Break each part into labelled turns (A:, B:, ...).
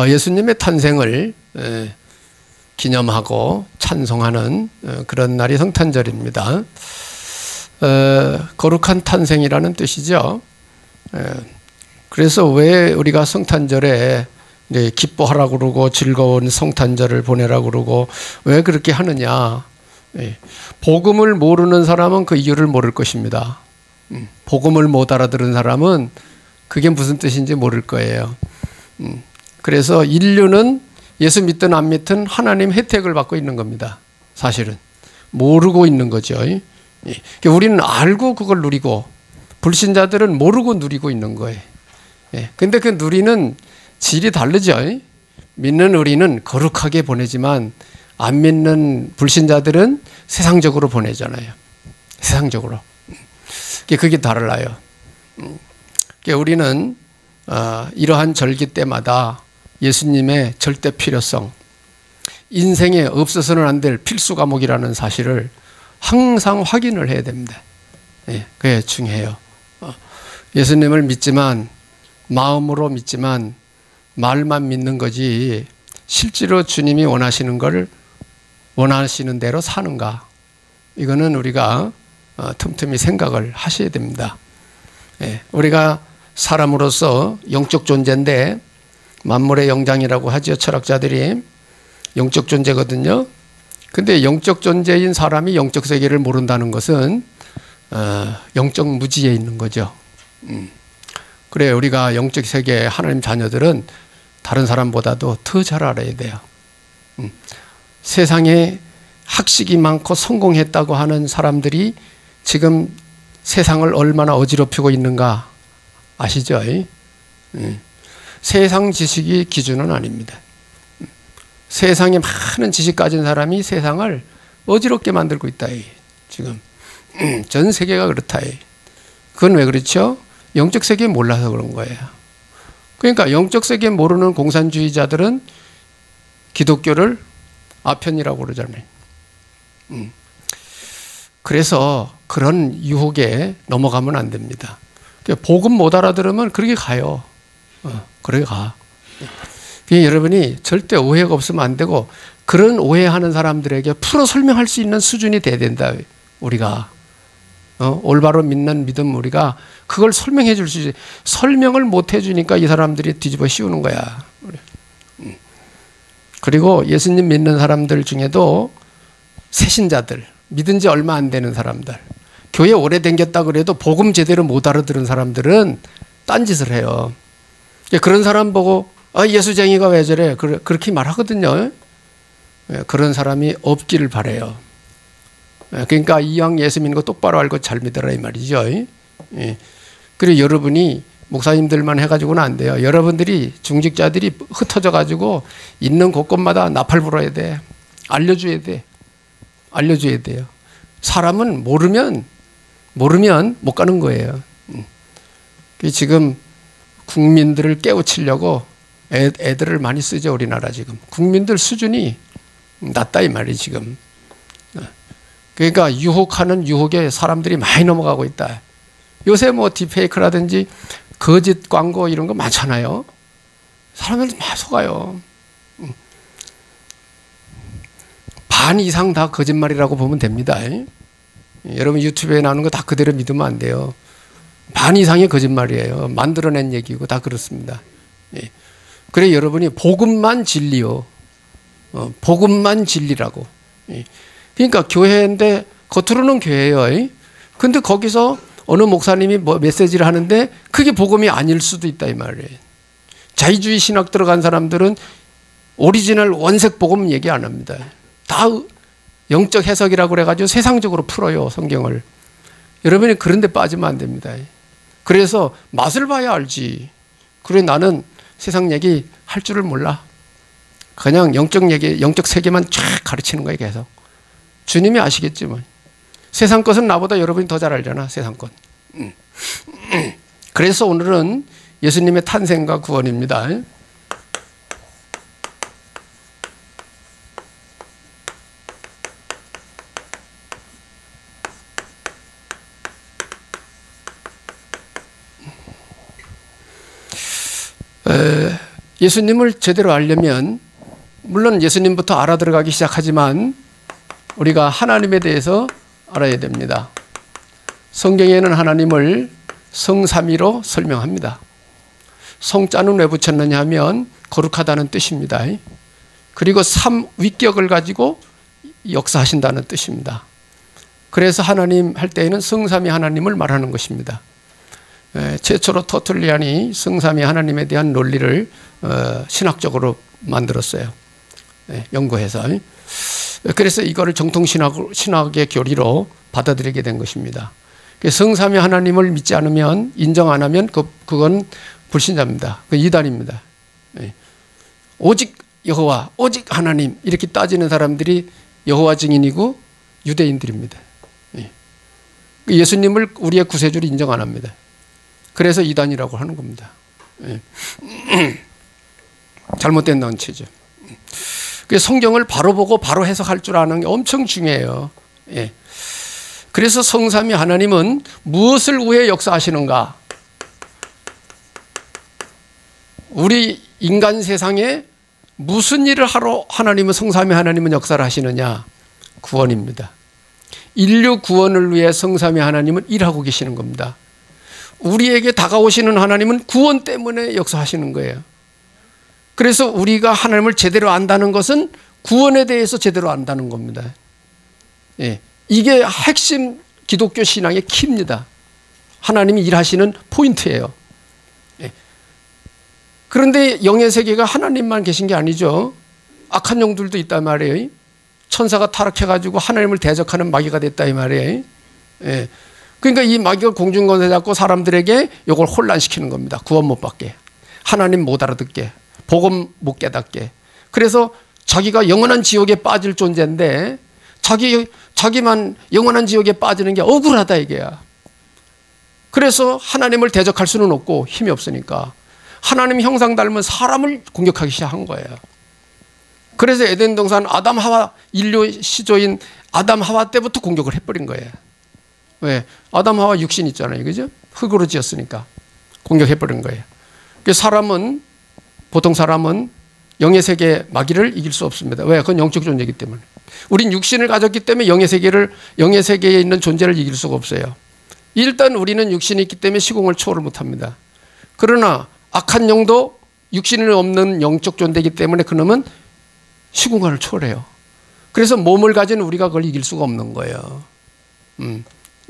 A: 예수님의 탄생을 기념하고 찬송하는 그런 날이 성탄절입니다. 거룩한 탄생이라는 뜻이죠. 그래서 왜 우리가 성탄절에 기뻐하라고 그러고 즐거운 성탄절을 보내라고 그러고 왜 그렇게 하느냐. 복음을 모르는 사람은 그 이유를 모를 것입니다. 복음을 못 알아들은 사람은 그게 무슨 뜻인지 모를 거예요. 그래서 인류는 예수 믿든 안 믿든 하나님 혜택을 받고 있는 겁니다. 사실은 모르고 있는 거죠. 우리는 알고 그걸 누리고 불신자들은 모르고 누리고 있는 거예요. 근데 그 누리는 질이 다르죠. 믿는 우리는 거룩하게 보내지만 안 믿는 불신자들은 세상적으로 보내잖아요. 세상적으로. 그게 달라요. 우리는 이러한 절기 때마다 예수님의 절대 필요성, 인생에 없어서는 안 될 필수 과목이라는 사실을 항상 확인을 해야 됩니다. 그게 중요해요. 예수님을 믿지만 마음으로 믿지만 말만 믿는 거지 실제로 주님이 원하시는 걸 원하시는 대로 사는가, 이거는 우리가 틈틈이 생각을 하셔야 됩니다. 우리가 사람으로서 영적 존재인데 만물의 영장이라고 하죠. 철학자들이 영적 존재거든요. 근데 영적 존재인 사람이 영적 세계를 모른다는 것은 영적 무지에 있는 거죠. 그래, 우리가 영적 세계 하나님 자녀들은 다른 사람보다도 더 잘 알아야 돼요. 세상에 학식이 많고 성공했다고 하는 사람들이 지금 세상을 얼마나 어지럽히고 있는가 아시죠? 세상 지식이 기준은 아닙니다. 세상에 많은 지식 가진 사람이 세상을 어지럽게 만들고 있다. 지금 전 세계가 그렇다. 그건 왜 그렇죠? 영적 세계 몰라서 그런 거예요. 그러니까 영적 세계 모르는 공산주의자들은 기독교를 아편이라고 그러잖아요. 그래서 그런 유혹에 넘어가면 안 됩니다. 복음 못 알아들으면 그렇게 가요. 그렇게 가. 여러분이 절대 오해가 없으면 안 되고, 그런 오해하는 사람들에게 풀어 설명할 수 있는 수준이 돼야 된다. 우리가 올바로 믿는 믿음, 우리가 그걸 설명해 줄 수 있어요. 설명을 못 해주니까 이 사람들이 뒤집어 씌우는 거야. 그리고 예수님 믿는 사람들 중에도 새신자들, 믿은 지 얼마 안 되는 사람들, 교회 오래 댕겼다 그래도 복음 제대로 못 알아들은 사람들은 딴짓을 해요. 그런 사람 보고 예수쟁이가 왜 저래, 그렇게 말하거든요. 그런 사람이 없기를 바라요. 그러니까 이왕 예수 믿는 거 똑바로 알고 잘 믿어라 이 말이죠. 그리고 여러분이 목사님들만 해가지고는 안 돼요. 여러분들이 중직자들이 흩어져 가지고 있는 곳곳마다 나팔 불어야 돼. 알려줘야 돼. 알려줘야 돼요. 사람은 모르면 못 가는 거예요. 지금 국민들을 깨우치려고 애들을 많이 쓰죠. 우리나라 지금 국민들 수준이 낮다 이 말이 지금. 그러니까 유혹하는 유혹에 사람들이 많이 넘어가고 있다. 요새 뭐 딥페이크라든지 거짓 광고 이런 거 많잖아요. 사람들이 막 속아요. 반 이상 다 거짓말이라고 보면 됩니다. 여러분 유튜브에 나오는 거 다 그대로 믿으면 안 돼요. 반 이상이 거짓말이에요. 만들어낸 얘기고 다 그렇습니다. 그래, 여러분이 복음만 진리요. 복음만 진리라고. 그러니까 교회인데 겉으로는 교회예요. 근데 거기서 어느 목사님이 뭐 메시지를 하는데 그게 복음이 아닐 수도 있다 이 말이에요. 자유주의 신학 들어간 사람들은 오리지널 원색 복음 얘기 안 합니다. 다 영적 해석이라고 그래가지고 세상적으로 풀어요, 성경을. 여러분이 그런 데 빠지면 안 됩니다. 그래서 맛을 봐야 알지. 그래, 나는 세상 얘기 할 줄을 몰라. 그냥 영적 얘기, 영적 세계만 쫙 가르치는 거예요, 계속. 주님이 아시겠지만. 세상 것은 나보다 여러분이 더 잘 알잖아, 세상 것. 그래서 오늘은 예수님의 탄생과 구원입니다. 예수님을 제대로 알려면 물론 예수님부터 알아들어가기 시작하지만 우리가 하나님에 대해서 알아야 됩니다. 성경에는 하나님을 성삼위로 설명합니다. 성자는 왜 붙였느냐 하면 거룩하다는 뜻입니다. 그리고 삼위격을 가지고 역사하신다는 뜻입니다. 그래서 하나님 할 때에는 성삼위 하나님을 말하는 것입니다. 최초로 터툴리안이 성삼위 하나님에 대한 논리를 신학적으로 만들었어요. 연구해서. 그래서 이거를 정통신학의 교리로 받아들이게 된 것입니다. 성삼위 하나님을 믿지 않으면, 인정 안 하면 그건 불신자입니다. 그 이단입니다. 오직 여호와, 오직 하나님 이렇게 따지는 사람들이 여호와 증인이고 유대인들입니다. 예수님을 우리의 구세주로 인정 안 합니다. 그래서 이단이라고 하는 겁니다. 잘못된 넌치죠. 성경을 바로 보고 바로 해석할 줄 아는 게 엄청 중요해요. 그래서 성삼위 하나님은 무엇을 위해 역사하시는가? 우리 인간 세상에 무슨 일을 하러 하나님은 성삼위 하나님은 역사를 하시느냐? 구원입니다. 인류 구원을 위해 성삼위 하나님은 일하고 계시는 겁니다. 우리에게 다가오시는 하나님은 구원 때문에 역사하시는 거예요. 그래서 우리가 하나님을 제대로 안다는 것은 구원에 대해서 제대로 안다는 겁니다. 이게 핵심 기독교 신앙의 키입니다. 하나님이 일하시는 포인트예요. 그런데 영의 세계가 하나님만 계신 게 아니죠. 악한 영들도 있단 말이에요. 천사가 타락해가지고 하나님을 대적하는 마귀가 됐다 이 말이에요. 그러니까 이 마귀가 공중권세 잡고 사람들에게 이걸 혼란시키는 겁니다. 구원 못 받게, 하나님 못 알아듣게, 복음 못 깨닫게. 그래서 자기가 영원한 지옥에 빠질 존재인데 자기만 영원한 지옥에 빠지는 게 억울하다 이게야. 그래서 하나님을 대적할 수는 없고 힘이 없으니까 하나님 형상 닮은 사람을 공격하기 시작한 거예요. 그래서 에덴 동산 아담 하와 인류 시조인 아담 하와 때부터 공격을 해버린 거예요. 왜? 아담 하와 육신 있잖아요, 그죠? 흙으로 지었으니까 공격해버린 거예요. 사람은, 보통 사람은 영의 세계 마귀를 이길 수 없습니다. 왜? 그건 영적 존재이기 때문에. 우린 육신을 가졌기 때문에 영의 세계에 있는 존재를 이길 수가 없어요. 일단 우리는 육신이 있기 때문에 시공을 초월을 못합니다. 그러나 악한 영도 육신이 없는 영적 존재이기 때문에 그놈은 시공간을 초월해요. 그래서 몸을 가진 우리가 그걸 이길 수가 없는 거예요.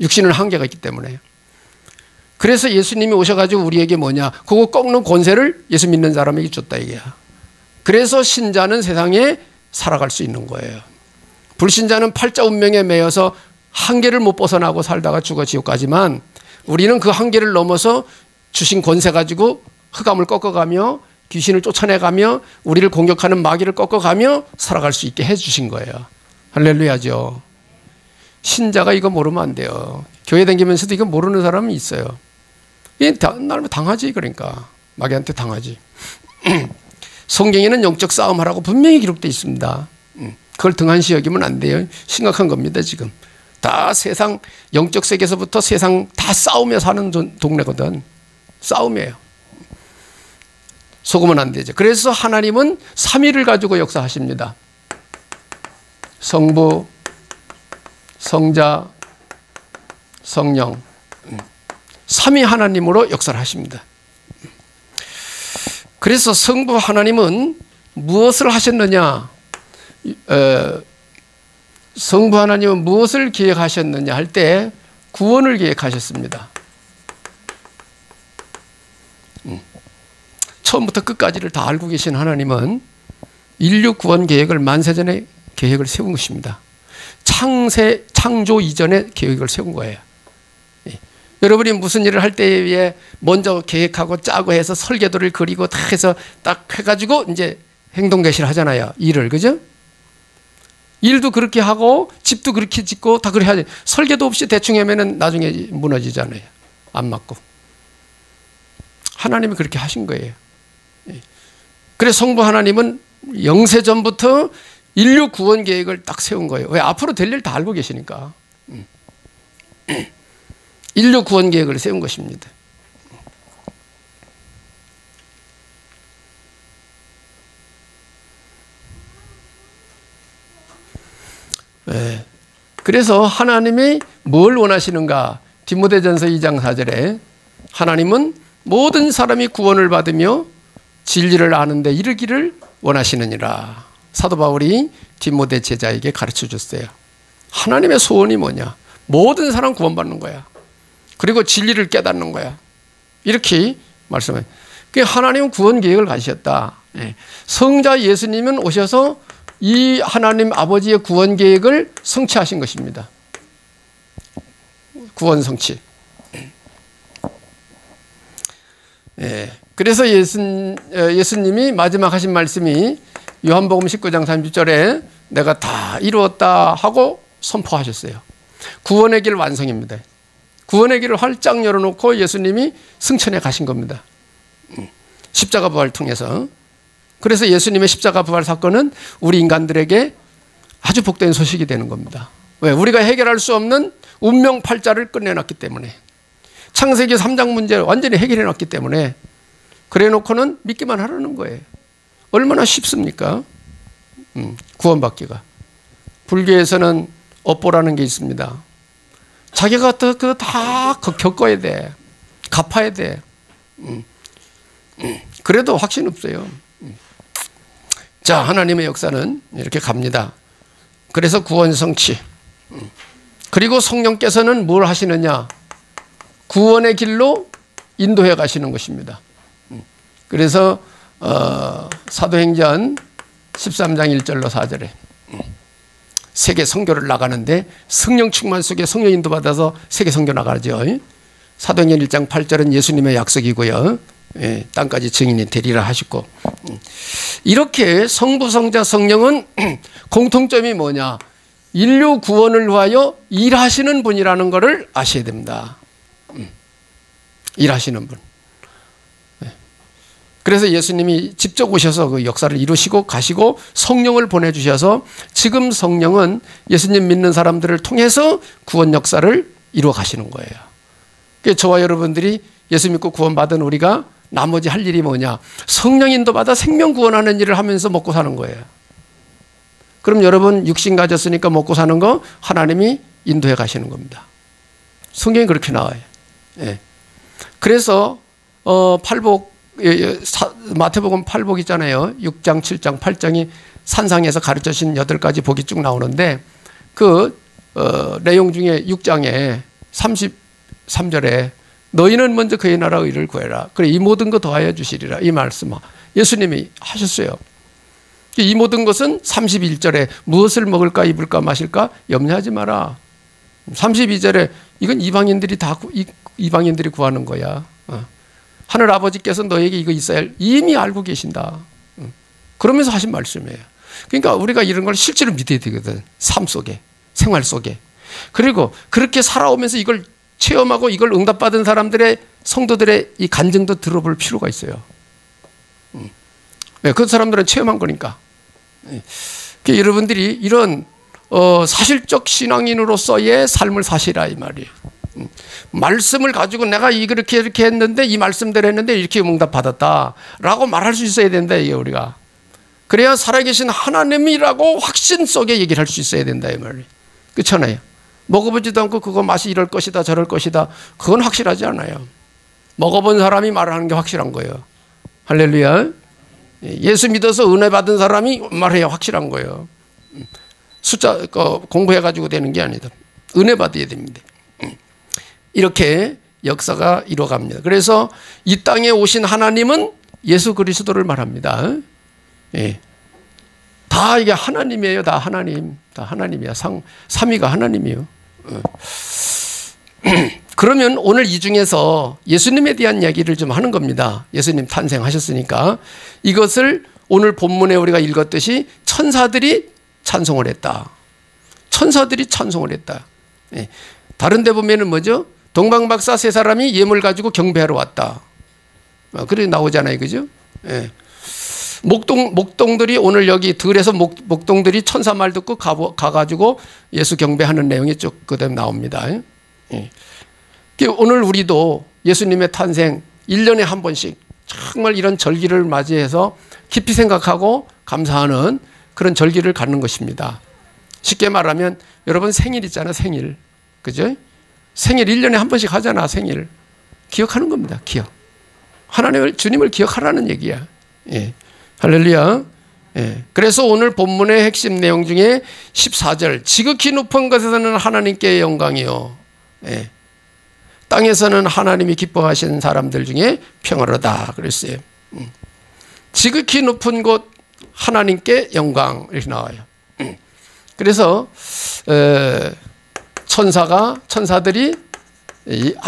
A: 육신은 한계가 있기 때문에. 그래서 예수님이 오셔가지고 우리에게 뭐냐, 그거 꺾는 권세를 예수 믿는 사람에게 줬다 이게야. 그래서 신자는 세상에 살아갈 수 있는 거예요. 불신자는 팔자 운명에 매여서 한계를 못 벗어나고 살다가 죽어 지옥 가지만 우리는 그 한계를 넘어서 주신 권세 가지고 흑암을 꺾어가며 귀신을 쫓아내가며 우리를 공격하는 마귀를 꺾어가며 살아갈 수 있게 해주신 거예요. 할렐루야죠. 신자가 이거 모르면 안 돼요. 교회 다니면서도 이거 모르는 사람이 있어요. 나를 당하지. 그러니까 마귀한테 당하지. 성경에는 영적 싸움하라고 분명히 기록되어 있습니다. 그걸 등한시 여기면 안 돼요. 심각한 겁니다. 지금 다 세상 영적 세계에서부터 세상 다 싸우며 사는 동네거든. 싸움이에요. 속으면 안 되죠. 그래서 하나님은 삼위를 가지고 역사하십니다. 성부, 성자, 성령, 삼위 하나님으로 역사를 하십니다. 그래서 성부 하나님은 무엇을 하셨느냐? 성부 하나님은 무엇을 계획하셨느냐 할 때 구원을 계획하셨습니다. 처음부터 끝까지를 다 알고 계신 하나님은 인류 구원 계획을 만세전에 계획을 세운 것입니다. 창조 이전에 계획을 세운 거예요. 여러분이 무슨 일을 할 때에 먼저 계획하고 짜고 해서 설계도를 그리고 다 해서 딱 해가지고 이제 행동 개시를 하잖아요. 일을, 그죠? 일도 그렇게 하고 집도 그렇게 짓고 다 그렇게 하지. 설계도 없이 대충 하면은 나중에 무너지잖아요. 안 맞고. 하나님이 그렇게 하신 거예요. 그래서 성부 하나님은 영세전부터 인류 구원 계획을 딱 세운 거예요. 왜? 앞으로 될 일 다 알고 계시니까. 인류 구원 계획을 세운 것입니다. 그래서 하나님이 뭘 원하시는가? 디모데전서 2장 4절에 하나님은 모든 사람이 구원을 받으며 진리를 아는 데 이르기를 원하시느니라. 사도 바울이 디모데 제자에게 가르쳐 줬어요. 하나님의 소원이 뭐냐? 모든 사람 구원받는 거야. 그리고 진리를 깨닫는 거야. 이렇게 말씀해요. 하나님은 구원 계획을 가지셨다. 성자 예수님은 오셔서 이 하나님 아버지의 구원 계획을 성취하신 것입니다. 구원 성취. 그래서 예수님이 마지막 하신 말씀이 요한복음 19장 30절에 내가 다 이루었다 하고 선포하셨어요. 구원의 길 완성입니다. 구원의 길을 활짝 열어놓고 예수님이 승천해 가신 겁니다. 십자가 부활을 통해서. 그래서 예수님의 십자가 부활 사건은 우리 인간들에게 아주 복된 소식이 되는 겁니다. 왜? 우리가 해결할 수 없는 운명 팔자를 끝내놨기 때문에. 창세기 3장 문제를 완전히 해결해놨기 때문에 그래 놓고는 믿기만 하라는 거예요. 얼마나 쉽습니까? 구원받기가. 불교에서는 업보라는 게 있습니다. 자기가 그거 다 겪어야 돼. 갚아야 돼. 그래도 확신 없어요. 자, 하나님의 역사는 이렇게 갑니다. 그래서 구원 성취. 그리고 성령께서는 뭘 하시느냐? 구원의 길로 인도해 가시는 것입니다. 그래서 사도행전 13장 1절로 4절에 세계 선교를 나가는데 성령 충만 속에 성령 인도 받아서 세계 선교 나가죠. 사도행전 1장 8절은 예수님의 약속이고요. 땅까지 증인이 되리라 하시고. 이렇게 성부, 성자, 성령은 공통점이 뭐냐? 인류 구원을 위하여 일하시는 분이라는 것을 아셔야 됩니다. 일하시는 분. 그래서 예수님이 직접 오셔서 그 역사를 이루시고 가시고 성령을 보내주셔서 지금 성령은 예수님 믿는 사람들을 통해서 구원 역사를 이루어 가시는 거예요. 그래서 저와 여러분들이 예수 믿고 구원받은 우리가 나머지 할 일이 뭐냐? 성령 인도받아 생명 구원하는 일을 하면서 먹고 사는 거예요. 그럼 여러분 육신 가졌으니까 먹고 사는 거 하나님이 인도해 가시는 겁니다. 성경이 그렇게 나와요. 그래서 팔복 마태복음 8복 있잖아요. 6장, 7장, 8장이 산상에서 가르쳐 주신 8가지 복이 쭉 나오는데 그 내용 중에 6장에 33절에 너희는 먼저 그의 나라 의를 구해라. 그래 이 모든 것 더하여 주시리라. 이 말씀 예수님이 하셨어요. 이 모든 것은 31절에 무엇을 먹을까 입을까 마실까 염려하지 마라. 32절에 이건 이방인들이 이방인들이 구하는 거야. 하늘 아버지께서 너에게 이거 있어야 할 이미 알고 계신다. 그러면서 하신 말씀이에요. 그러니까 우리가 이런 걸 실제로 믿어야 되거든. 삶 속에, 생활 속에. 그리고 그렇게 살아오면서 이걸 체험하고 이걸 응답받은 사람들의 성도들의 이 간증도 들어볼 필요가 있어요. 그 사람들은 체험한 거니까. 그러니까 여러분들이 이런 사실적 신앙인으로서의 삶을 사시라 이 말이에요. 말씀을 가지고 내가 이렇게 했는데 이 말씀대로 했는데 이렇게 응답받았다라고 말할 수 있어야 된다 이게 우리가. 그래야 살아계신 하나님이라고 확신 속에 얘기를 할 수 있어야 된다 이 말이에요. 그렇잖아요. 먹어보지도 않고 그거 맛이 이럴 것이다 저럴 것이다 그건 확실하지 않아요. 먹어본 사람이 말하는 게 확실한 거예요. 할렐루야. 예수 믿어서 은혜 받은 사람이 말해야 확실한 거예요. 숫자 공부해가지고 되는 게 아니다. 은혜 받아야 됩니다. 이렇게 역사가 이루어갑니다. 그래서 이 땅에 오신 하나님은 예수 그리스도를 말합니다. 다 이게 하나님이에요. 다 하나님. 다 하나님이야. 삼위가 하나님이에요. 그러면 오늘 이 중에서 예수님에 대한 이야기를 좀 하는 겁니다. 예수님 탄생하셨으니까 이것을 오늘 본문에 우리가 읽었듯이 천사들이 찬송을 했다. 천사들이 찬송을 했다. 다른 데 보면은 뭐죠? 동방박사 세 사람이 예물 가지고 경배하러 왔다. 그래 나오잖아요. 그죠? 목동들이 오늘 여기 들에서 목동들이 천사 말 듣고 가가지고 예수 경배하는 내용이 쭉 그대로 나옵니다. 오늘 우리도 예수님의 탄생 1년에 한 번씩 정말 이런 절기를 맞이해서 깊이 생각하고 감사하는 그런 절기를 갖는 것입니다. 쉽게 말하면 여러분 생일 있잖아, 생일. 그죠? 생일 1년에 한 번씩 하잖아, 생일. 기억하는 겁니다, 기억. 하나님을, 주님을 기억하라는 얘기야. 예. 할렐루야. 예. 그래서 오늘 본문의 핵심 내용 중에 14절, 지극히 높은 것에서는 하나님께 영광이요. 예. 땅에서는 하나님이 기뻐하시는 사람들 중에 평화로다 그랬어요. 지극히 높은 곳 하나님께 영광 이렇게 나와요. 그래서 천사들이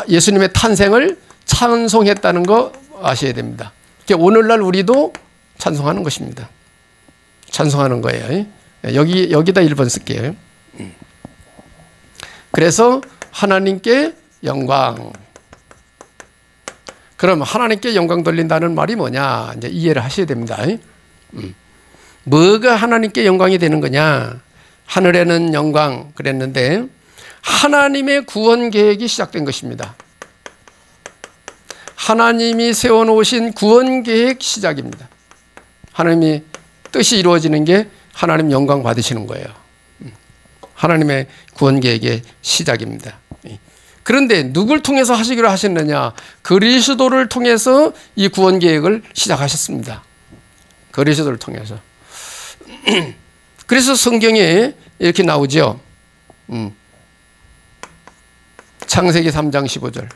A: 예수님의 탄생을 찬송했다는 거 아셔야 됩니다. 오늘날 우리도 찬송하는 것입니다. 찬송하는 거예요. 여기다 1번 쓸게요. 그래서 하나님께 영광. 그럼 하나님께 영광 돌린다는 말이 뭐냐? 이제 이해를 하셔야 됩니다. 뭐가 하나님께 영광이 되는 거냐? 하늘에는 영광 그랬는데 하나님의 구원 계획이 시작된 것입니다. 하나님이 세워놓으신 구원 계획 시작입니다. 하나님이 뜻이 이루어지는 게 하나님 영광 받으시는 거예요. 하나님의 구원 계획의 시작입니다. 그런데 누굴 통해서 하시기로 하셨느냐? 그리스도를 통해서 이 구원 계획을 시작하셨습니다. 그리스도를 통해서. 그래서 성경에 이렇게 나오죠. 창세기 3장 15절.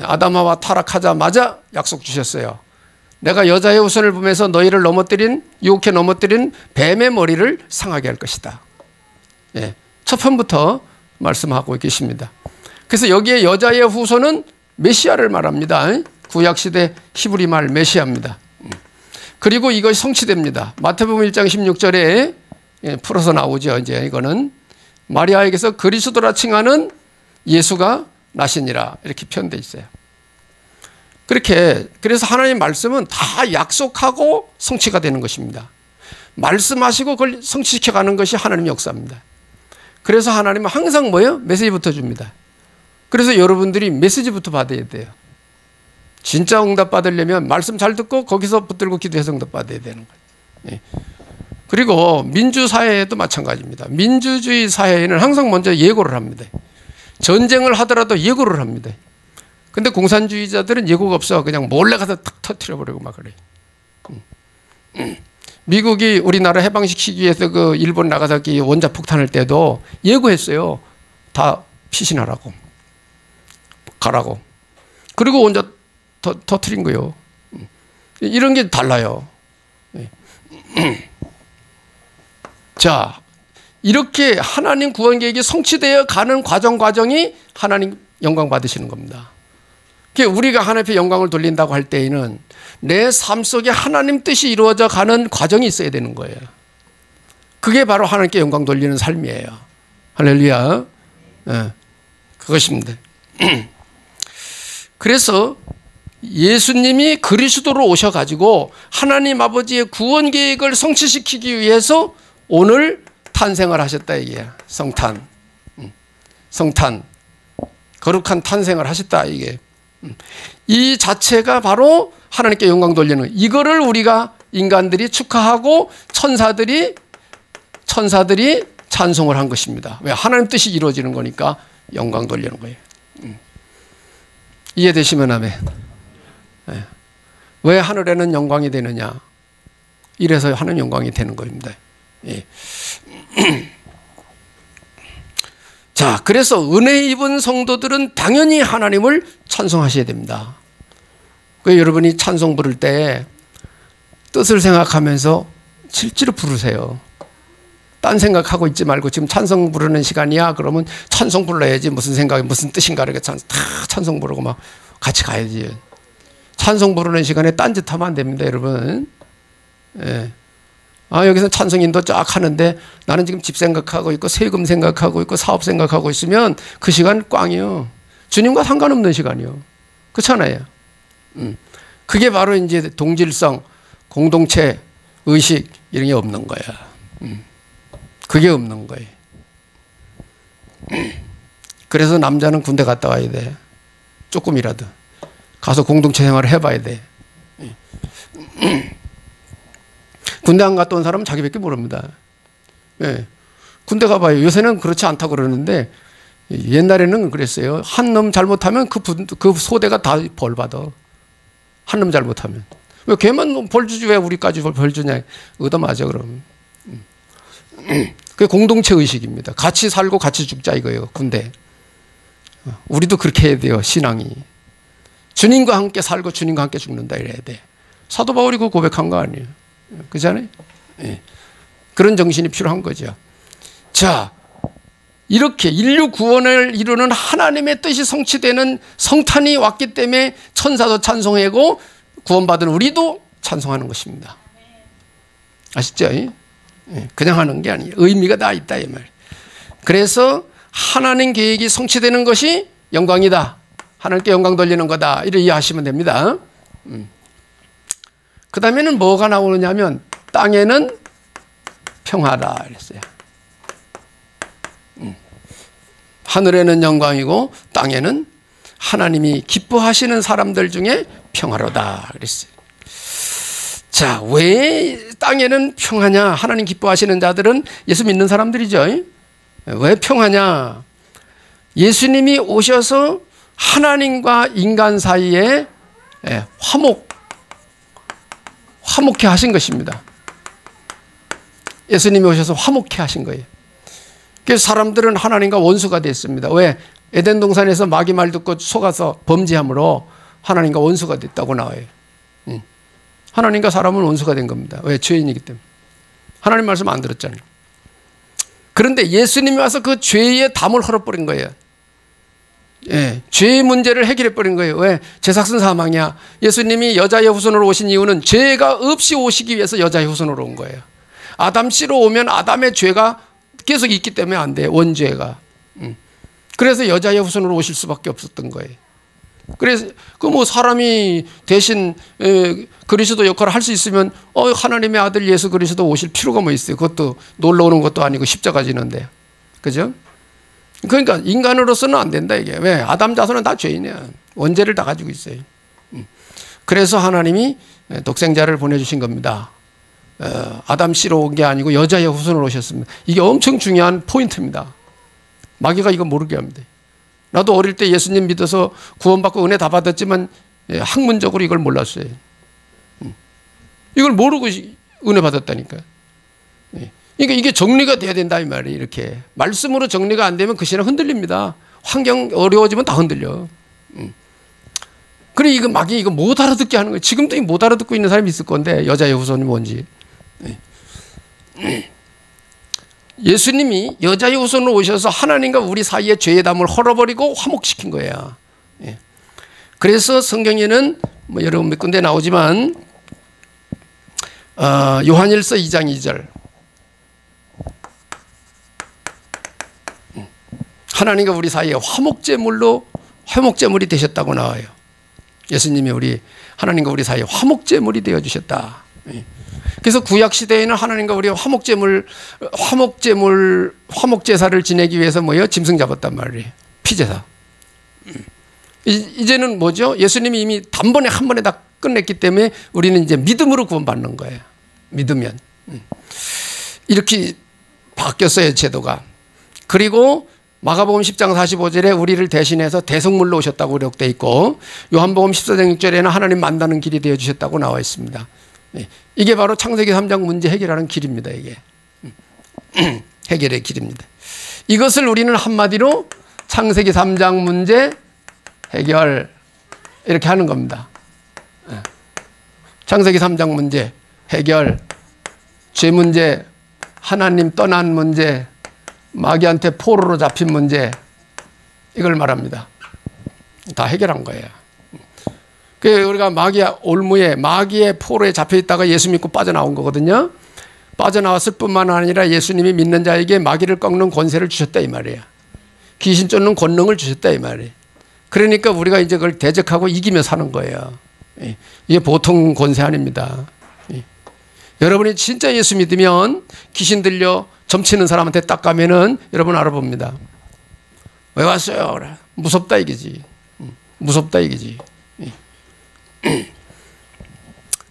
A: 아담하와 타락하자마자 약속 주셨어요. 내가 여자의 후손을 보면서 너희를 유혹해 넘어뜨린 뱀의 머리를 상하게 할 것이다. 예, 첫 편부터 말씀하고 계십니다. 그래서 여기에 여자의 후손은 메시아를 말합니다. 구약시대 히브리 말 메시아입니다. 그리고 이것이 성취됩니다. 마태복음 1장 16절에 풀어서 나오죠. 이제 이거는 마리아에게서 그리스도라 칭하는 예수가 나시니라 이렇게 표현되어 있어요. 그래서 하나님의 말씀은 다 약속하고 성취가 되는 것입니다. 말씀하시고 그걸 성취시켜가는 것이 하나님의 역사입니다. 그래서 하나님은 항상 뭐예요? 메시지부터 줍니다. 그래서 여러분들이 메시지부터 받아야 돼요. 진짜 응답 받으려면 말씀 잘 듣고 거기서 붙들고 기도해서 응답 받아야 되는 거예요. 예. 그리고 민주사회에도 마찬가지입니다. 민주주의 사회에는 항상 먼저 예고를 합니다. 전쟁을 하더라도 예고를 합니다. 근데 공산주의자들은 예고가 없어. 그냥 몰래 가서 탁 터뜨려버리고 막 그래요. 미국이 우리나라 해방시키기 위해서 그 일본 나가사키 원자폭탄 할 때도 예고했어요. 다 피신하라고. 가라고. 그리고 원자 터뜨린 거예요. 이런 게 달라요. 자, 이렇게 하나님 구원 계획이 성취되어 가는 과정이 하나님 영광 받으시는 겁니다. 우리가 하나님 앞에 영광을 돌린다고 할 때에는 내 삶 속에 하나님 뜻이 이루어져 가는 과정이 있어야 되는 거예요. 그게 바로 하나님께 영광 돌리는 삶이에요. 할렐루야. 네, 그것입니다. 그래서 예수님이 그리스도로 오셔가지고 하나님 아버지의 구원 계획을 성취시키기 위해서 오늘 탄생을 하셨다 이게 성탄. 거룩한 탄생을 하셨다 이게. 이 자체가 바로 하나님께 영광 돌리는 이거를 우리가 인간들이 축하하고 천사들이 찬송을 한 것입니다. 왜? 하나님 뜻이 이루어지는 거니까 영광 돌리는 거예요. 이해되시면 아멘. 네. 왜 하늘에는 영광이 되느냐? 이래서 하는 영광이 되는 겁니다. 예. 자, 그래서 은혜 입은 성도들은 당연히 하나님을 찬송하셔야 됩니다. 여러분이 찬송 부를 때 뜻을 생각하면서 실제로 부르세요. 딴 생각하고 있지 말고 지금 찬송 부르는 시간이야. 그러면 찬송 불러야지. 무슨 생각이 무슨 뜻인가 이렇게 다 찬송 부르고 막 같이 가야지. 찬송 부르는 시간에 딴짓하면 안 됩니다, 여러분. 예. 여기서 찬송인도 쫙 하는데 나는 지금 집 생각하고 있고 세금 생각하고 있고 사업 생각하고 있으면 그 시간 꽝이요. 주님과 상관없는 시간이요. 그렇잖아요. 그게 바로 이제 동질성, 공동체, 의식 이런 게 없는 거야. 그게 없는 거예요. 그래서 남자는 군대 갔다 와야 돼. 조금이라도. 가서 공동체 생활을 해봐야 돼. 군대 안 갔다 온 사람은 자기밖에 모릅니다. 예. 군대 가봐요. 요새는 그렇지 않다고 그러는데 옛날에는 그랬어요. 한 놈 잘못하면 그 소대가 다 벌 받아. 한 놈 잘못하면. 왜 걔만 벌 주지 왜 우리까지 벌 주냐. 얻어맞아 그럼. 그게 공동체 의식입니다. 같이 살고 같이 죽자 이거예요. 군대. 우리도 그렇게 해야 돼요. 신앙이. 주님과 함께 살고 주님과 함께 죽는다 이래야 돼. 사도 바울이 그 고백한 거 아니에요. 그잖아요. 예. 그런 정신이 필요한 거죠. 자, 이렇게 인류 구원을 이루는 하나님의 뜻이 성취되는 성탄이 왔기 때문에 천사도 찬송하고 구원받은 우리도 찬송하는 것입니다. 아시죠? 그냥 하는 게 아니에요. 의미가 다 있다 이 말. 그래서 하나님 계획이 성취되는 것이 영광이다. 하나님께 영광 돌리는 거다. 이렇게 이해하시면 됩니다. 그 다음에는 뭐가 나오느냐면 땅에는 평화다 이랬어요. 하늘에는 영광이고 땅에는 하나님이 기뻐하시는 사람들 중에 평화로다 그랬어요. 자, 왜 땅에는 평화냐? 하나님 기뻐하시는 자들은 예수 믿는 사람들이죠. 왜 평화냐? 예수님이 오셔서 하나님과 인간 사이에 화목해 하신 것입니다. 예수님이 오셔서 화목해 하신 거예요. 그래서 사람들은 하나님과 원수가 됐습니다. 왜? 에덴 동산에서 마귀 말 듣고 속아서 범죄함으로 하나님과 원수가 됐다고 나와요. 하나님과 사람은 원수가 된 겁니다. 왜? 죄인이기 때문에. 하나님 말씀 안 들었잖아요. 그런데 예수님이 와서 그 죄의 담을 헐어버린 거예요. 예, 죄의 문제를 해결해버린 거예요. 왜? 죄삭슨 사망이야. 예수님이 여자의 후손으로 오신 이유는 죄가 없이 오시기 위해서 여자의 후손으로 온 거예요. 아담 씨로 오면 아담의 죄가 계속 있기 때문에 안 돼요. 원죄가. 그래서 여자의 후손으로 오실 수밖에 없었던 거예요. 그래서 그 뭐 사람이 대신 그리스도 역할을 할 수 있으면 하나님의 아들 예수 그리스도 오실 필요가 뭐 있어요. 그것도 놀러 오는 것도 아니고 십자가 지는데. 그죠? 그러니까 인간으로서는 안 된다 이게. 왜? 아담 자손은 다 죄인이야. 원죄를 다 가지고 있어요. 그래서 하나님이 독생자를 보내주신 겁니다. 아담 씨로 온 게 아니고 여자의 후손으로 오셨습니다. 이게 엄청 중요한 포인트입니다. 마귀가 이거 모르게 합니다. 나도 어릴 때 예수님 믿어서 구원받고 은혜 다 받았지만 학문적으로 이걸 몰랐어요. 이걸 모르고 은혜 받았다니까. 그러니까 이게 정리가 돼야 된다 이 말이에요. 이렇게 말씀으로 정리가 안 되면 그 신앙 흔들립니다. 환경 어려워지면 다 흔들려. 그래 이거 마귀 이거 못 알아듣게 하는 거예요. 지금도 못 알아듣고 있는 사람이 있을 건데 여자의 후손이 뭔지. 예수님이 여자의 후손으로 오셔서 하나님과 우리 사이의 죄의 담을 헐어버리고 화목시킨 거예요. 그래서 성경에는 뭐 여러분 몇 군데 나오지만 요한일서 2장 2절 하나님과 우리 사이에 화목제물이 되셨다고 나와요. 예수님이 하나님과 우리 사이에 화목제물이 되어주셨다. 그래서 구약시대에는 하나님과 우리가 화목제사를 지내기 위해서 뭐예요? 짐승 잡았단 말이에요. 피제사. 이제는 뭐죠? 예수님이 이미 단번에 한 번에 다 끝냈기 때문에 우리는 이제 믿음으로 구원받는 거예요. 믿으면. 이렇게 바뀌었어요, 제도가. 그리고 마가복음 10장 45절에 우리를 대신해서 대속물로 오셨다고 기록되어 있고 요한복음 14장 6절에는 하나님 만나는 길이 되어주셨다고 나와 있습니다. 이게 바로 창세기 3장 문제 해결하는 길입니다. 이게 해결의 길입니다. 이것을 우리는 한마디로 창세기 3장 문제 해결 이렇게 하는 겁니다. 창세기 3장 문제 해결, 죄 문제, 하나님 떠난 문제, 마귀한테 포로로 잡힌 문제, 이걸 말합니다. 다 해결한 거예요. 우리가 마귀의 포로에 잡혀 있다가 예수 믿고 빠져나온 거거든요. 빠져나왔을 뿐만 아니라 예수님이 믿는 자에게 마귀를 꺾는 권세를 주셨다 이 말이에요. 귀신 쫓는 권능을 주셨다 이 말이에요. 그러니까 우리가 이제 그걸 대적하고 이기며 사는 거예요. 이게 보통 권세 아닙니다. 여러분이 진짜 예수 믿으면 귀신 들려 점치는 사람한테 딱 가면은 여러분 알아봅니다. 왜 왔어요? 그래. 무섭다 이거지. 무섭다 이거지.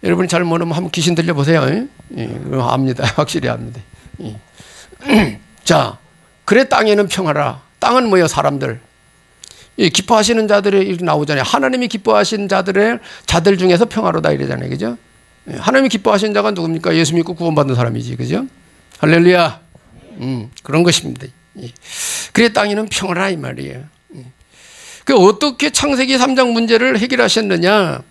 A: 여러분이 잘 모르면 한번 귀신 들려보세요. 그럼 압니다. 확실히 압니다. 자, 그래 땅에는 평화라. 땅은 뭐예요? 사람들. 이 기뻐하시는 자들이 이렇게 나오잖아요. 하나님이 기뻐하신 자들 중에서 평화로다 이러잖아요. 그죠? 하나님이 기뻐하신 자가 누굽니까? 예수 믿고 구원받은 사람이지. 그죠? 할렐루야. 그런 것입니다. 그래 땅에는 평화라 이 말이에요. 그 어떻게 창세기 3장 문제를 해결하셨느냐?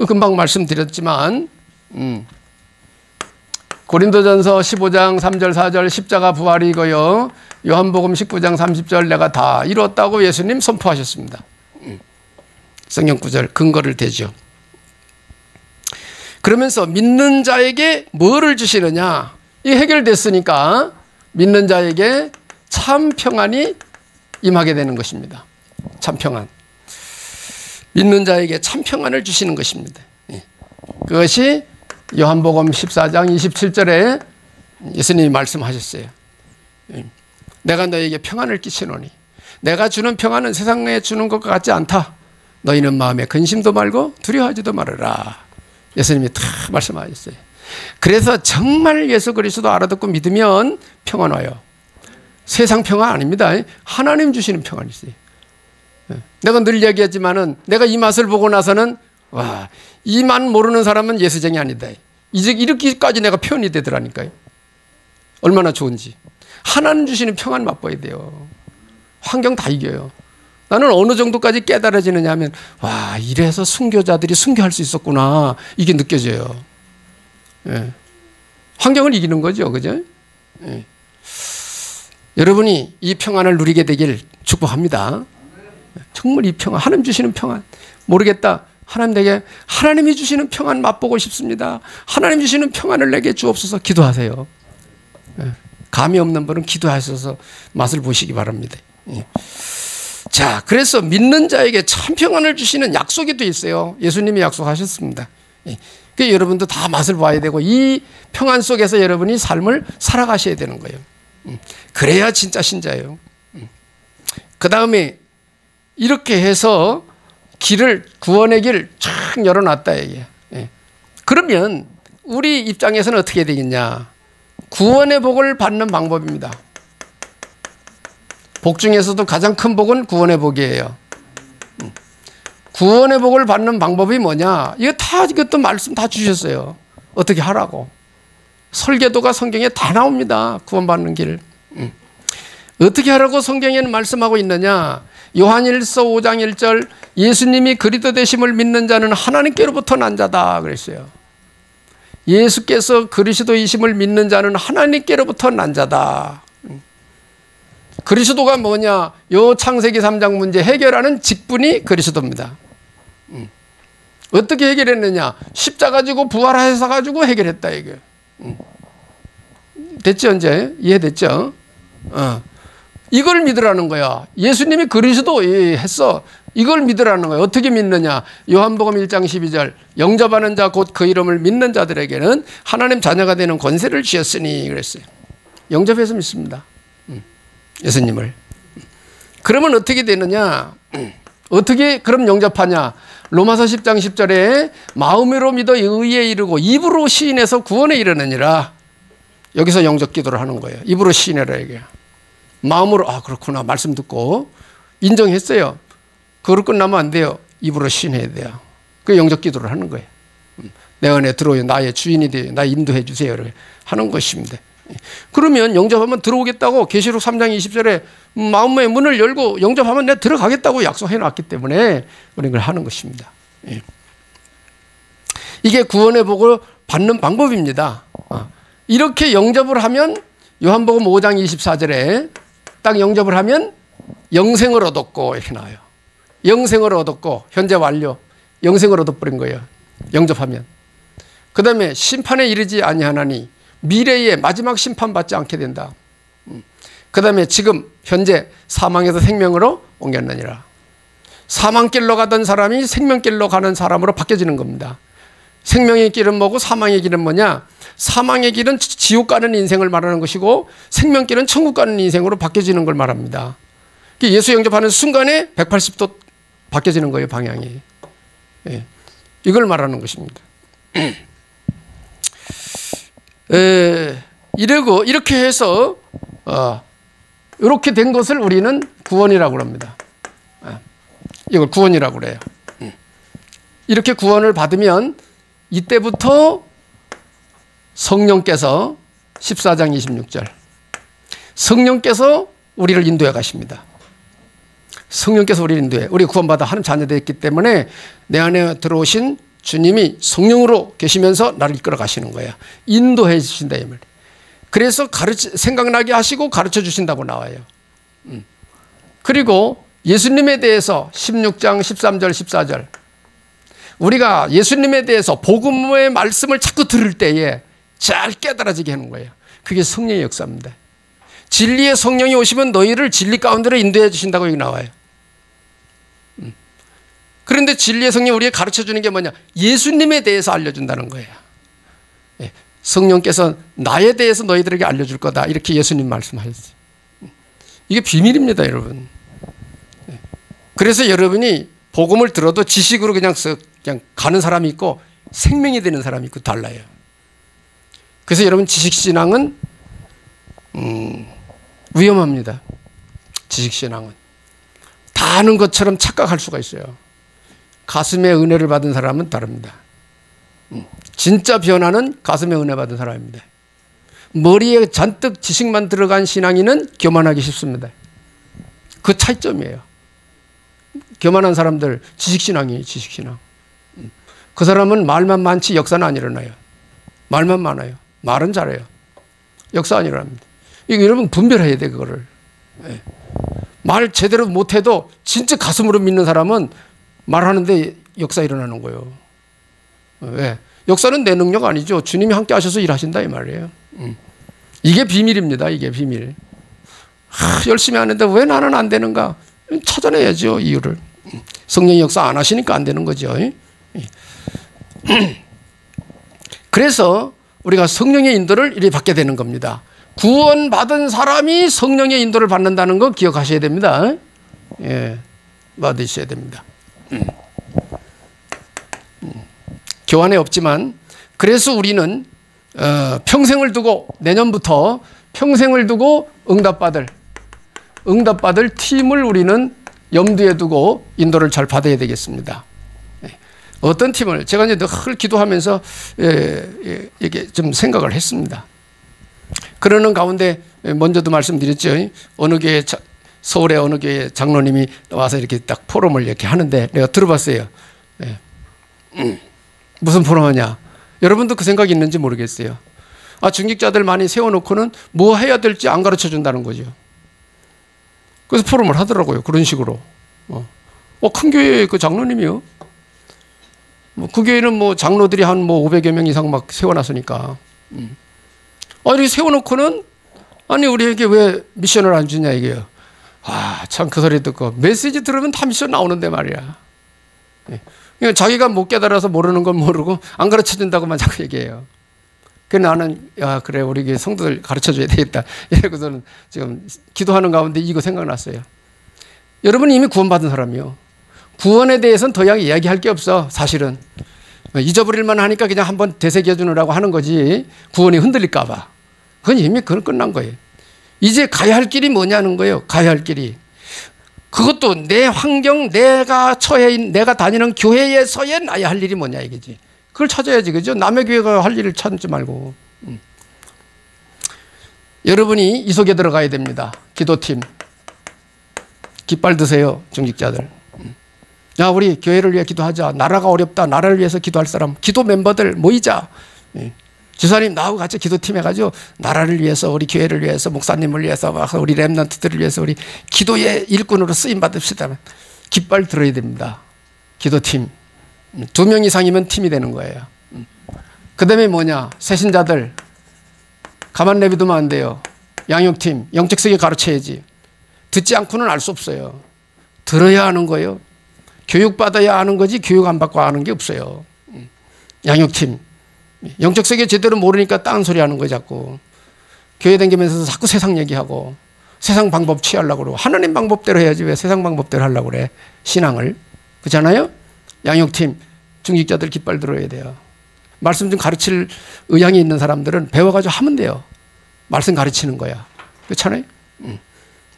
A: 금방 말씀드렸지만 고린도전서 15장 3절 4절 십자가 부활이고요. 요한복음 19장 30절 내가 다 이뤘다고 예수님 선포하셨습니다. 성경 구절 근거를 대죠. 그러면서 믿는 자에게 뭐를 주시느냐? 이 해결됐으니까 믿는 자에게 참 평안이 임하게 되는 것입니다. 참 평안. 믿는 자에게 참 평안을 주시는 것입니다. 그것이 요한복음 14장 27절에 예수님이 말씀하셨어요. 내가 너에게 평안을 끼치노니 내가 주는 평안은 세상에 주는 것과 같지 않다. 너희는 마음에 근심도 말고 두려워하지도 말아라. 예수님이 다 말씀하셨어요. 그래서 정말 예수 그리스도 알아듣고 믿으면 평안 와요. 세상 평안 아닙니다. 하나님 주시는 평안이 있어요. 내가 늘 얘기하지만은 내가 이 맛을 보고 나서는 와, 이 맛 모르는 사람은 예수쟁이 아니다. 이제 이렇게까지 내가 표현이 되더라니까요. 얼마나 좋은지. 하나님 주시는 평안 맛봐야 돼요. 환경 다 이겨요. 나는 어느 정도까지 깨달아지느냐 하면 와, 이래서 순교자들이 순교할 수 있었구나. 이게 느껴져요. 예. 환경을 이기는 거죠. 그죠? 예. 여러분이 이 평안을 누리게 되길 축복합니다. 정말 이 평안, 하나님 주시는 평안. 모르겠다. 하나님 내게 하나님이 주시는 평안 맛보고 싶습니다. 하나님 주시는 평안을 내게 주옵소서. 기도하세요. 예. 감이 없는 분은 기도하셔서 맛을 보시기 바랍니다. 예. 자, 그래서 믿는 자에게 참 평안을 주시는 약속이 또 있어요. 예수님이 약속하셨습니다. 예. 그 여러분도 다 맛을 봐야 되고 이 평안 속에서 여러분이 삶을 살아가셔야 되는 거예요. 그래야 진짜 신자예요. 그 다음에 이렇게 해서 길을 구원의 길 쫙 열어놨다 이게. 예. 그러면 우리 입장에서는 어떻게 되겠냐? 구원의 복을 받는 방법입니다. 복 중에서도 가장 큰 복은 구원의 복이에요. 구원의 복을 받는 방법이 뭐냐? 이것도 말씀 다 주셨어요. 어떻게 하라고. 설계도가 성경에 다 나옵니다. 구원받는 길. 어떻게 하라고 성경에는 말씀하고 있느냐? 요한일서 5장 1절 예수님이 그리스도 되심을 믿는 자는 하나님께로부터 난 자다 그랬어요. 예수께서 그리스도이심을 믿는 자는 하나님께로부터 난 자다. 그리스도가 뭐냐? 요 창세기 3장 문제 해결하는 직분이 그리스도입니다. 어떻게 해결했느냐? 십자가 지고 부활하셔 가지고 해결했다 이게. 됐죠 이제? 이해됐죠? 이걸 믿으라는 거야. 예수님이 그리스도 했어. 이걸 믿으라는 거야. 어떻게 믿느냐? 요한복음 1장 12절 영접하는 자 곧 그 이름을 믿는 자들에게는 하나님 자녀가 되는 권세를 주셨으니 그랬어요. 영접해서 믿습니다. 예수님을. 그러면 어떻게 되느냐? 어떻게 그럼 영접하냐? 로마서 10장 10절에 마음으로 믿어 의에 이르고 입으로 시인해서 구원에 이르느니라. 여기서 영접 기도를 하는 거예요. 입으로 시인해라 이게. 마음으로 아 그렇구나 말씀 듣고 인정했어요. 그걸 끝나면 안 돼요. 입으로 시인해야 돼요. 그 영접 기도를 하는 거예요. 내 안에 들어오여 나의 주인이 되어 나 인도해 주세요. 이렇게 하는 것입니다. 그러면 영접하면 들어오겠다고 계시록 3장 20절에 마음의 문을 열고 영접하면 내가 들어가겠다고 약속해 놨기 때문에 우리는 걸 하는 것입니다. 이게 구원의 복을 받는 방법입니다. 이렇게 영접을 하면 요한복음 5장 24절에 딱 영접을 하면 영생을 얻었고 이렇게 나와요. 영생을 얻었고 현재 완료. 영생을 얻어버린 거예요. 영접하면. 그 다음에 심판에 이르지 아니하나니 미래에 마지막 심판받지 않게 된다. 그 다음에 지금 현재 사망에서 생명으로 옮겼느니라. 사망길로 가던 사람이 생명길로 가는 사람으로 바뀌어지는 겁니다. 생명의 길은 뭐고 사망의 길은 뭐냐? 사망의 길은 지옥 가는 인생을 말하는 것이고 생명길은 천국 가는 인생으로 바뀌어지는 걸 말합니다. 예수 영접하는 순간에 180도 바뀌어지는 거예요, 방향이. 이걸 말하는 것입니다. 이러고 이렇게 해서 이렇게 된 것을 우리는 구원이라고 합니다. 이걸 구원이라고 그래요. 이렇게 구원을 받으면 이때부터 성령께서 14장 26절 성령께서 우리를 인도해 가십니다. 성령께서 우리를 인도해. 우리 구원받아 하나님 자녀되었기 때문에 내 안에 들어오신 주님이 성령으로 계시면서 나를 이끌어 가시는 거야. 인도해 주신다 이 말. 그래서 생각나게 하시고 가르쳐 주신다고 나와요. 그리고 예수님에 대해서 16장 13절 14절 우리가 예수님에 대해서 복음의 말씀을 자꾸 들을 때에 잘 깨달아지게 하는 거예요. 그게 성령의 역사입니다. 진리의 성령이 오시면 너희를 진리 가운데로 인도해 주신다고 여기 나와요. 그런데 진리의 성령이 우리에게 가르쳐 주는 게 뭐냐? 예수님에 대해서 알려준다는 거예요. 성령께서 나에 대해서 너희들에게 알려줄 거다. 이렇게 예수님 말씀하셨어요. 이게 비밀입니다, 여러분. 그래서 여러분이 복음을 들어도 지식으로 그냥 가는 사람이 있고 생명이 되는 사람이 있고 달라요. 그래서 여러분 지식신앙은 위험합니다. 지식신앙은 다 아는 것처럼 착각할 수가 있어요. 가슴에 은혜를 받은 사람은 다릅니다. 진짜 변화는 가슴에 은혜 받은 사람입니다. 머리에 잔뜩 지식만 들어간 신앙인은 교만하기 쉽습니다. 그 차이점이에요. 교만한 사람들 지식신앙이에요. 지식신앙. 그 사람은 말만 많지 역사는 안 일어나요. 말만 많아요. 말은 잘해요. 역사 안 일어납니다. 이거 여러분 분별해야 돼 그거를. 말 제대로 못해도 진짜 가슴으로 믿는 사람은 말하는데 역사 일어나는 거예요. 왜? 역사는 내 능력 아니죠. 주님이 함께 하셔서 일하신다 이 말이에요. 이게 비밀입니다. 이게 비밀. 열심히 하는데 왜 나는 안 되는가? 찾아내야죠. 이유를. 성령의 역사 안 하시니까 안 되는 거죠. 그래서 우리가 성령의 인도를 이렇게 받게 되는 겁니다. 구원받은 사람이 성령의 인도를 받는다는 거 기억하셔야 됩니다. 예, 받으셔야 됩니다. 교환에 없지만 그래서 우리는 평생을 두고 내년부터 평생을 두고 응답받을 팀을 우리는 염두에 두고 인도를 잘 받아야 되겠습니다. 어떤 팀을 제가 이제 늘 기도하면서 이게 좀 생각을 했습니다. 그러는 가운데 먼저도 말씀드렸죠. 어느 교회 서울의 어느 교회 장로님이 와서 이렇게 딱 포럼을 이렇게 하는데 내가 들어봤어요. 무슨 포럼하냐? 여러분도 그 생각이 있는지 모르겠어요. 중직자들 많이 세워놓고는 뭐 해야 될지 안 가르쳐 준다는 거죠. 그래서 포럼을 하더라고요. 그런 식으로. 큰 교회 그 장로님이요. 그 교회는 뭐 장로들이 한 뭐 500여 명 이상 막 세워놨으니까. 이렇게 세워놓고는 우리에게 왜 미션을 안 주냐 이게요. 참 그 소리 듣고 메시지 들으면 다 미션 나오는데 말이야. 그러니까 자기가 못 깨달아서 모르는 건 모르고 안 가르쳐 준다고만 자꾸 얘기해요. 그래서 나는 그래 우리 교회 성도들 가르쳐 줘야 되겠다. 이러고서는 지금 기도하는 가운데 이거 생각났어요. 여러분 이미 구원받은 사람이요. 구원에 대해서는 더 이상 이야기할 게 없어. 사실은 잊어버릴만 하니까 그냥 한번 되새겨 주느라고 하는 거지. 구원이 흔들릴까 봐. 그건 이미 끝난 거예요. 이제 가야 할 길이 뭐냐는 거예요. 가야 할 길이. 그것도 내 환경, 내가 다니는 교회에서의 나의 할 일이 뭐냐 이거지. 그걸 찾아야지, 그죠? 남의 교회가 할 일을 찾지 말고. 여러분이 이 속에 들어가야 됩니다. 기도팀. 깃발 드세요, 중직자들. 야, 우리 교회를 위해 기도하자. 나라가 어렵다. 나라를 위해서 기도할 사람. 기도 멤버들 모이자. 지사님 나하고 같이 기도팀 해가지고 나라를 위해서, 우리 교회를 위해서, 목사님을 위해서, 우리 렘넌트들을 위해서 우리 기도의 일꾼으로 쓰임 받읍시다. 깃발 들어야 됩니다. 기도팀. 2명 이상이면 팀이 되는 거예요. 그 다음에 뭐냐? 새신자들. 가만 내비두면 안 돼요. 양육팀. 영적 세계 가르쳐야지. 듣지 않고는 알 수 없어요. 들어야 하는 거예요. 교육받아야 하는 거지 교육 안 받고 하는 게 없어요. 양육팀. 영적 세계 제대로 모르니까 딴 소리 하는 거예요. 자꾸. 교회 다니면서 자꾸 세상 얘기하고 세상 방법 취하려고 그러고 하나님 방법대로 해야지 왜 세상 방법대로 하려고 그래. 신앙을. 그렇잖아요. 양육팀. 중직자들 깃발 들어야 돼요. 말씀 좀 가르칠 의향이 있는 사람들은 배워가지고 하면 돼요. 말씀 가르치는 거야. 그렇잖아요.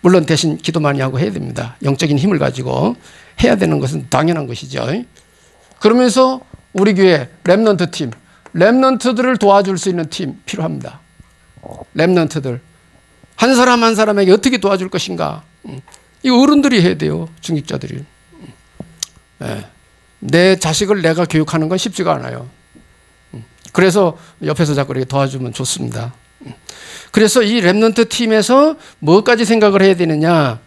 A: 물론 대신 기도 많이 하고 해야 됩니다. 영적인 힘을 가지고 해야 되는 것은 당연한 것이죠. 그러면서 우리 교회 렘넌트 팀, 렘넌트들을 도와줄 수 있는 팀 필요합니다. 렘넌트들. 한 사람 한 사람에게 어떻게 도와줄 것인가. 이 어른들이 해야 돼요. 중직자들이. 내 자식을 내가 교육하는 건 쉽지가 않아요. 그래서 옆에서 자꾸 이렇게 도와주면 좋습니다. 그래서 이 렘넌트 팀에서 뭐까지 생각을 해야 되느냐.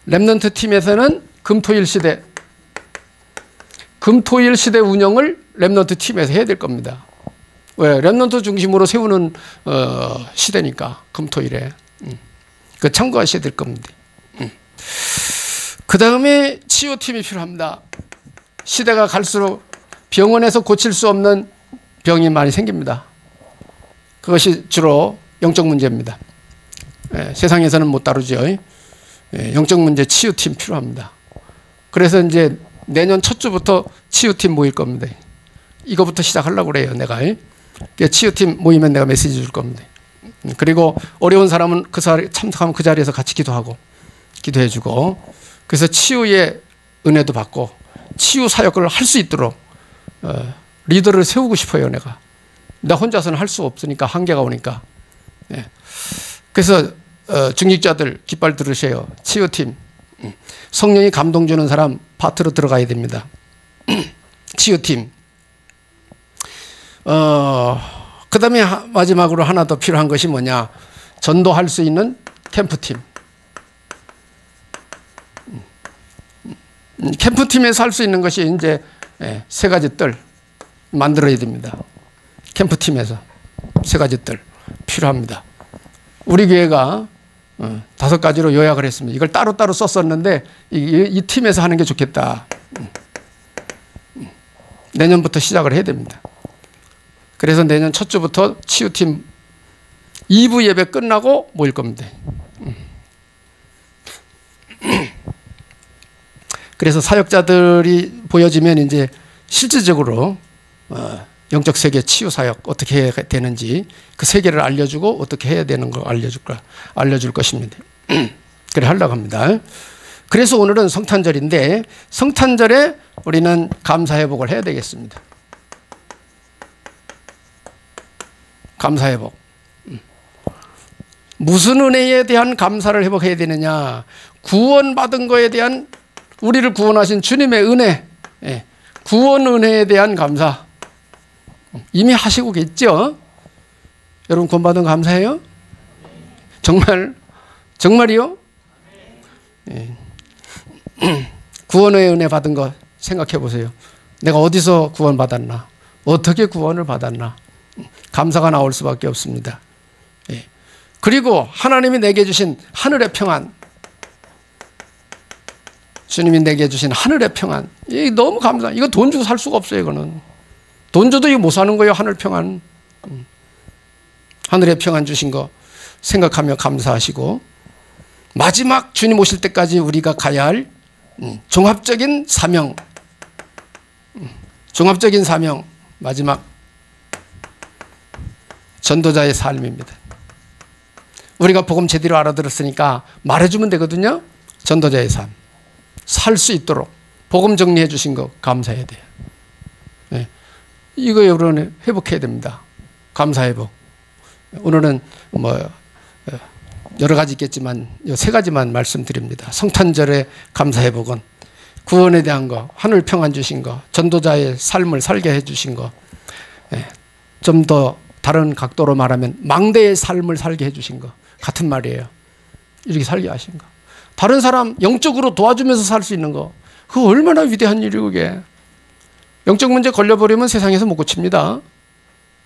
A: 렘넌트 팀에서는 금토일 시대 운영을 렘넌트 팀에서 해야 될 겁니다. 왜? 렘넌트 중심으로 세우는 시대니까 금토일에. 그 참고하셔야 될 겁니다. 그 다음에 치유팀이 필요합니다. 시대가 갈수록 병원에서 고칠 수 없는 병이 많이 생깁니다. 그것이 주로 영적 문제입니다. 세상에서는 못 다루죠. 영적 문제 치유팀 필요합니다. 그래서 이제 내년 첫 주부터 치유팀 모일 겁니다. 이거부터 시작하려고 그래요, 내가. 치유팀 모이면 내가 메시지 줄 겁니다. 그리고 어려운 사람은 그 자리에 참석하면 그 자리에서 같이 기도하고, 기도해주고, 그래서 치유의 은혜도 받고, 치유 사역을 할 수 있도록 리더를 세우고 싶어요, 내가. 나 혼자서는 할 수 없으니까, 한계가 오니까. 그래서 중직자들 깃발 들으세요. 치유팀. 성령이 감동 주는 사람 파트로 들어가야 됩니다. 치유팀. 그 다음에 마지막으로 하나 더 필요한 것이 뭐냐. 전도할 수 있는 캠프팀. 캠프팀에서 할 수 있는 것이 이제 세 가지 뜰 만들어야 됩니다. 캠프팀에서 세 가지 뜰 필요합니다. 우리 교회가 5가지로 요약을 했습니다. 이걸 따로따로 썼었는데 이 팀에서 하는 게 좋겠다. 내년부터 시작을 해야 됩니다. 그래서 내년 첫 주부터 치유팀 2부 예배 끝나고 모일 겁니다. 그래서 사역자들이 보여지면 이제 실질적으로 영적 세계 치유 사역 어떻게 해야 되는지 그 세계를 알려주고 어떻게 해야 되는 걸 알려줄 것입니다. 그래 하려고 합니다. 그래서 오늘은 성탄절인데 성탄절에 우리는 감사회복을 해야 되겠습니다. 감사회복. 무슨 은혜에 대한 감사를 회복해야 되느냐. 구원받은 거에 대한 우리를 구원하신 주님의 은혜, 구원 은혜에 대한 감사. 이미 하시고 계시죠? 여러분 구원받은 거 감사해요? 정말이요? 구원의 은혜 받은 거 생각해 보세요. 내가 어디서 구원받았나? 어떻게 구원을 받았나? 감사가 나올 수밖에 없습니다. 그리고 하나님이 내게 주신 하늘의 평안, 주님이 내게 주신 하늘의 평안, 이게 너무 감사. 이거 돈 주고 살 수가 없어요. 이거는 돈 줘도 이거 못 사는 거예요. 하늘 평안, 하늘의 평안 주신 거 생각하며 감사하시고, 마지막 주님 오실 때까지 우리가 가야 할 종합적인 사명, 마지막 전도자의 삶입니다. 우리가 복음 제대로 알아들었으니까 말해주면 되거든요. 전도자의 삶. 살 수 있도록 복음 정리해 주신 거 감사해야 돼요. 이거 여러분 회복해야 됩니다. 감사 회복. 오늘은 여러 가지 있겠지만 이 세 가지만 말씀드립니다. 성탄절의 감사 회복은 구원에 대한 거, 하늘 평안 주신 거, 전도자의 삶을 살게 해 주신 거, 좀 더 다른 각도로 말하면 망대의 삶을 살게 해 주신 거 같은 말이에요. 이렇게 살게 하신 거. 다른 사람 영적으로 도와주면서 살 수 있는 거, 그거 얼마나 위대한 일이고 그게. 영적 문제 걸려버리면 세상에서 못 고칩니다.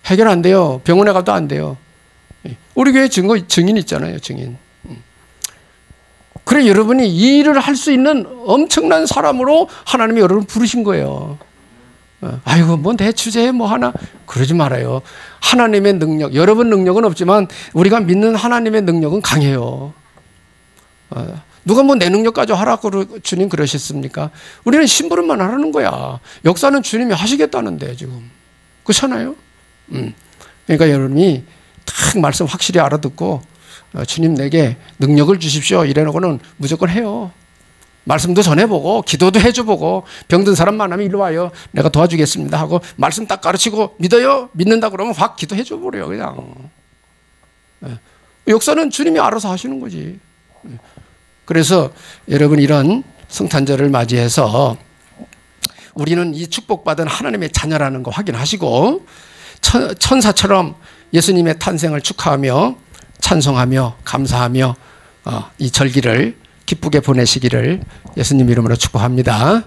A: 해결 안 돼요. 병원에 가도 안 돼요. 우리 교회 증인 있잖아요. 증인. 그래 여러분이 이 일을 할 수 있는 엄청난 사람으로 하나님이 여러분을 부르신 거예요. 아이고 뭐 내 주제에 뭐 하나 그러지 말아요. 하나님의 능력, 여러분 능력은 없지만 우리가 믿는 하나님의 능력은 강해요. 누가 뭐 내 능력 가지고 하라고 주님 그러셨습니까? 우리는 심부름만 하라는 거야. 역사는 주님이 하시겠다는데 지금. 그렇잖아요. 그러니까 여러분이 딱 말씀 확실히 알아듣고 주님 내게 능력을 주십시오 이래놓고는 무조건 해요. 말씀도 전해보고 기도도 해줘보고 병든 사람 만나면 일로 와요. 내가 도와주겠습니다 하고 말씀 딱 가르치고 믿어요? 믿는다 그러면 확 기도해줘버려요 그냥. 역사는 주님이 알아서 하시는 거지. 그래서 여러분 이런 성탄절을 맞이해서 우리는 이 축복받은 하나님의 자녀라는 거 확인하시고 천사처럼 예수님의 탄생을 축하하며 찬송하며 감사하며 이 절기를 기쁘게 보내시기를 예수님 이름으로 축복합니다.